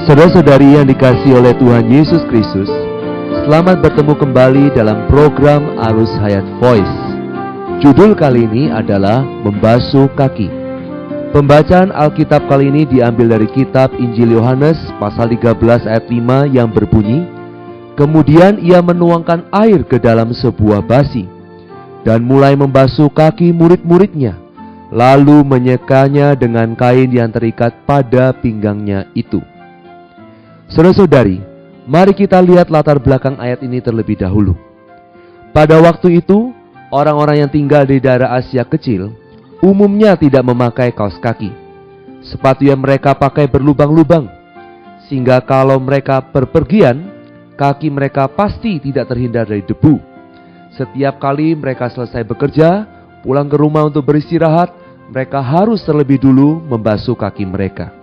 Saudara-saudari yang dikasihi oleh Tuhan Yesus Kristus, selamat bertemu kembali dalam program Arus Hayat Voice. Judul kali ini adalah Membasuh Kaki. Pembacaan Alkitab kali ini diambil dari kitab Injil Yohanes pasal 13 ayat 5 yang berbunyi, "Kemudian ia menuangkan air ke dalam sebuah basi dan mulai membasuh kaki murid-muridnya, lalu menyekanya dengan kain yang terikat pada pinggangnya itu." Saudara-saudari, mari kita lihat latar belakang ayat ini terlebih dahulu. Pada waktu itu, orang-orang yang tinggal di daerah Asia Kecil umumnya tidak memakai kaos kaki. Sepatu yang mereka pakai berlubang-lubang, sehingga kalau mereka berpergian, kaki mereka pasti tidak terhindar dari debu. Setiap kali mereka selesai bekerja, pulang ke rumah untuk beristirahat, mereka harus terlebih dulu membasuh kaki mereka.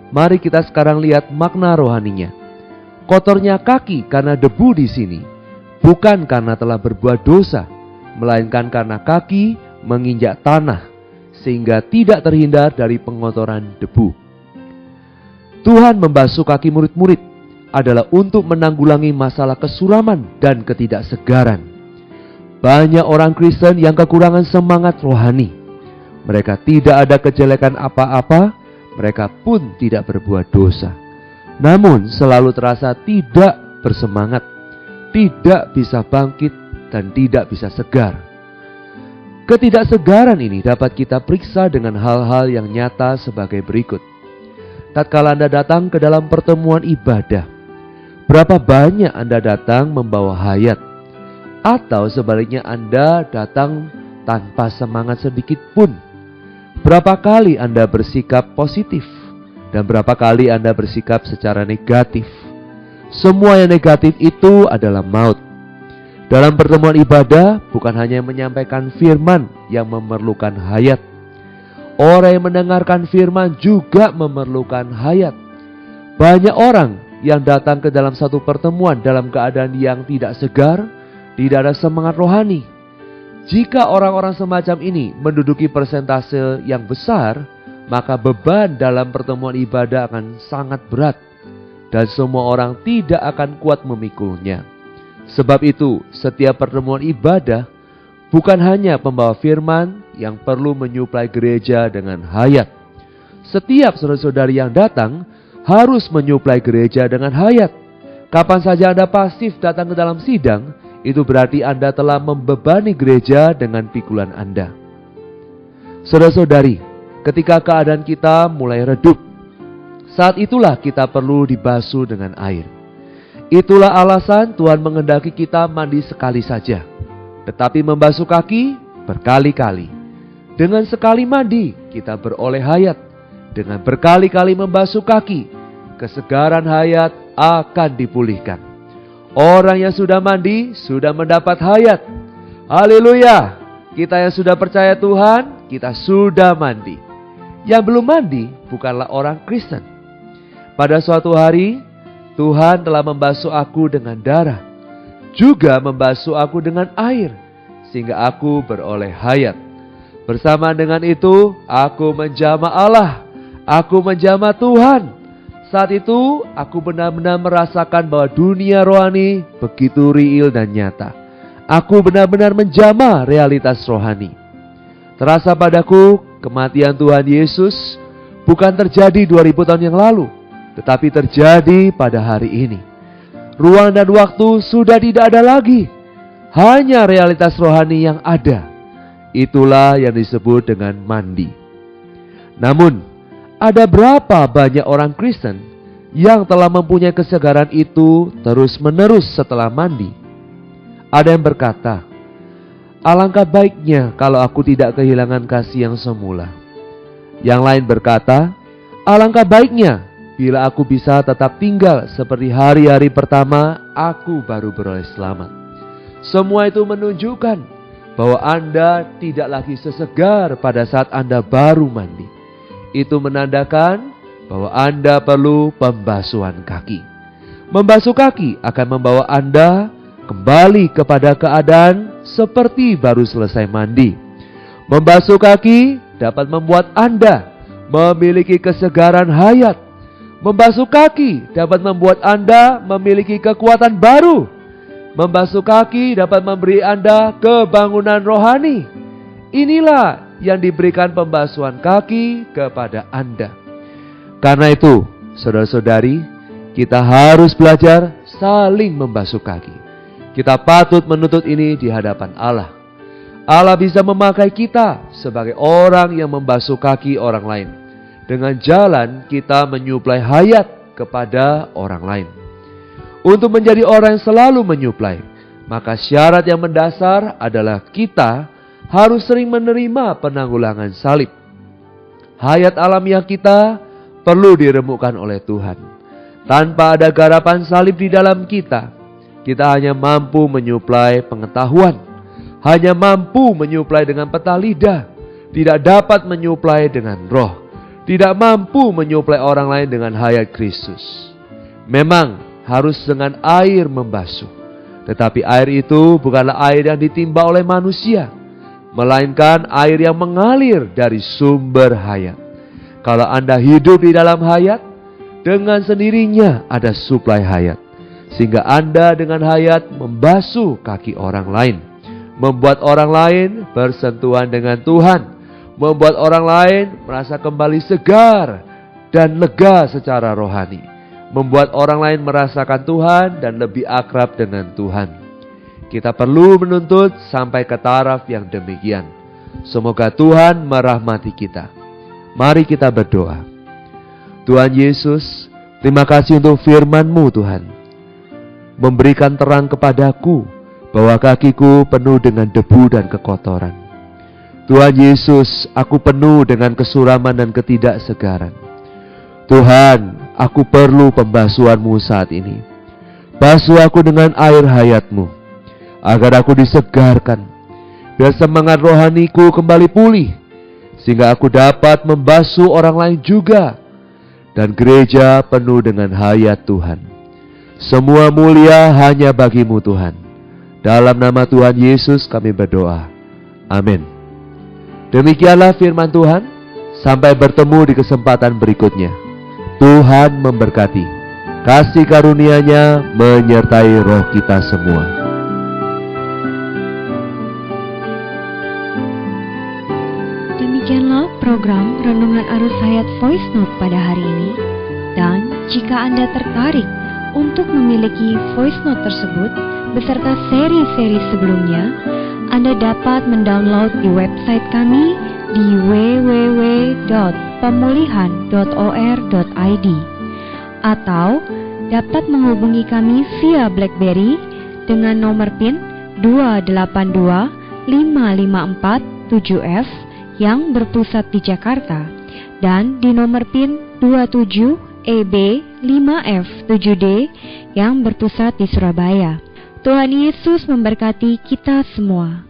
Mari kita sekarang lihat makna rohaninya. Kotornya kaki karena debu di sini bukan karena telah berbuat dosa, melainkan karena kaki menginjak tanah sehingga tidak terhindar dari pengotoran debu. Tuhan membasuh kaki murid-murid adalah untuk menanggulangi masalah kesuraman dan ketidaksegaran. Banyak orang Kristen yang kekurangan semangat rohani. Mereka tidak ada kejelekan apa-apa, mereka pun tidak berbuat dosa, namun selalu terasa tidak bersemangat, tidak bisa bangkit, dan tidak bisa segar. Ketidaksegaran ini dapat kita periksa dengan hal-hal yang nyata sebagai berikut. Tatkala Anda datang ke dalam pertemuan ibadah, berapa banyak Anda datang membawa hayat? Atau sebaliknya Anda datang tanpa semangat sedikit pun? Berapa kali Anda bersikap positif dan berapa kali Anda bersikap secara negatif? Semua yang negatif itu adalah maut. Dalam pertemuan ibadah bukan hanya menyampaikan firman yang memerlukan hayat. Orang yang mendengarkan firman juga memerlukan hayat. Banyak orang yang datang ke dalam satu pertemuan dalam keadaan yang tidak segar, tidak ada semangat rohani. Jika orang-orang semacam ini menduduki persentase yang besar, maka beban dalam pertemuan ibadah akan sangat berat dan semua orang tidak akan kuat memikulnya. Sebab itu, setiap pertemuan ibadah bukan hanya pembawa firman yang perlu menyuplai gereja dengan hayat. Setiap saudara-saudari yang datang harus menyuplai gereja dengan hayat. Kapan saja Anda pasif datang ke dalam sidang, itu berarti Anda telah membebani gereja dengan pikulan Anda. Saudara-saudari, ketika keadaan kita mulai redup, saat itulah kita perlu dibasuh dengan air. Itulah alasan Tuhan menghendaki kita mandi sekali saja, tetapi membasuh kaki berkali-kali. Dengan sekali mandi, kita beroleh hayat. Dengan berkali-kali membasuh kaki, kesegaran hayat akan dipulihkan. Orang yang sudah mandi sudah mendapat hayat. Haleluya. Kita yang sudah percaya Tuhan, kita sudah mandi. Yang belum mandi bukanlah orang Kristen. Pada suatu hari, Tuhan telah membasuh aku dengan darah, juga membasuh aku dengan air, sehingga aku beroleh hayat. Bersama dengan itu, aku menjamah Allah, aku menjamah Tuhan. Saat itu, aku benar-benar merasakan bahwa dunia rohani begitu real dan nyata. Aku benar-benar menjamah realitas rohani. Terasa padaku, kematian Tuhan Yesus bukan terjadi 2000 tahun yang lalu, tetapi terjadi pada hari ini. Ruang dan waktu sudah tidak ada lagi. Hanya realitas rohani yang ada. Itulah yang disebut dengan mandi. Namun, ada berapa banyak orang Kristen yang telah mempunyai kesegaran itu terus-menerus setelah mandi? Ada yang berkata, "Alangkah baiknya kalau aku tidak kehilangan kasih yang semula." Yang lain berkata, "Alangkah baiknya bila aku bisa tetap tinggal seperti hari-hari pertama aku baru beroleh selamat." Semua itu menunjukkan bahwa Anda tidak lagi sesegar pada saat Anda baru mandi. Itu menandakan bahwa Anda perlu pembasuhan kaki. Membasuh kaki akan membawa Anda kembali kepada keadaan seperti baru selesai mandi. Membasuh kaki dapat membuat Anda memiliki kesegaran hayat. Membasuh kaki dapat membuat Anda memiliki kekuatan baru. Membasuh kaki dapat memberi Anda kebangunan rohani. Inilah yang diberikan pembasuhan kaki kepada Anda. Karena itu, saudara-saudari, kita harus belajar saling membasuh kaki. Kita patut menuntut ini di hadapan Allah. Allah bisa memakai kita sebagai orang yang membasuh kaki orang lain. Dengan jalan kita menyuplai hayat kepada orang lain. Untuk menjadi orang yang selalu menyuplai, maka syarat yang mendasar adalah kita harus sering menerima penanggulangan salib. Hayat alamiah kita perlu diremukkan oleh Tuhan. Tanpa ada garapan salib di dalam kita hanya mampu menyuplai pengetahuan, hanya mampu menyuplai dengan peta lidah, tidak dapat menyuplai dengan roh, tidak mampu menyuplai orang lain dengan hayat Kristus. Memang harus dengan air membasuh, tetapi air itu bukanlah air yang ditimba oleh manusia, melainkan air yang mengalir dari sumber hayat. Kalau Anda hidup di dalam hayat, dengan sendirinya ada suplai hayat, sehingga Anda dengan hayat membasuh kaki orang lain, membuat orang lain bersentuhan dengan Tuhan, membuat orang lain merasa kembali segar dan lega secara rohani, membuat orang lain merasakan Tuhan dan lebih akrab dengan Tuhan. Kita perlu menuntut sampai ke taraf yang demikian. Semoga Tuhan merahmati kita. Mari kita berdoa. Tuhan Yesus, terima kasih untuk firman-Mu Tuhan. Memberikan terang kepadaku bahwa kakiku penuh dengan debu dan kekotoran. Tuhan Yesus, aku penuh dengan kesuraman dan ketidaksegaran. Tuhan, aku perlu pembasuhan-Mu saat ini. Basuh aku dengan air hayat-Mu, agar aku disegarkan, biar semangat rohaniku kembali pulih, sehingga aku dapat membasuh orang lain juga, dan gereja penuh dengan hayat Tuhan. Semua mulia hanya bagi-Mu Tuhan. Dalam nama Tuhan Yesus kami berdoa. Amin. Demikianlah firman Tuhan. Sampai bertemu di kesempatan berikutnya. Tuhan memberkati. Kasih karunia-Nya menyertai roh kita semua. Demikianlah program Renungan Arus Hayat Voice Note pada hari ini. Dan jika Anda tertarik untuk memiliki voice note tersebut beserta seri-seri sebelumnya, Anda dapat mendownload di website kami di www.pemulihan.or.id atau dapat menghubungi kami via BlackBerry dengan nomor PIN 282554-7F yang berpusat di Jakarta dan di nomor PIN 27EB5F7D yang berpusat di Surabaya. Tuhan Yesus memberkati kita semua.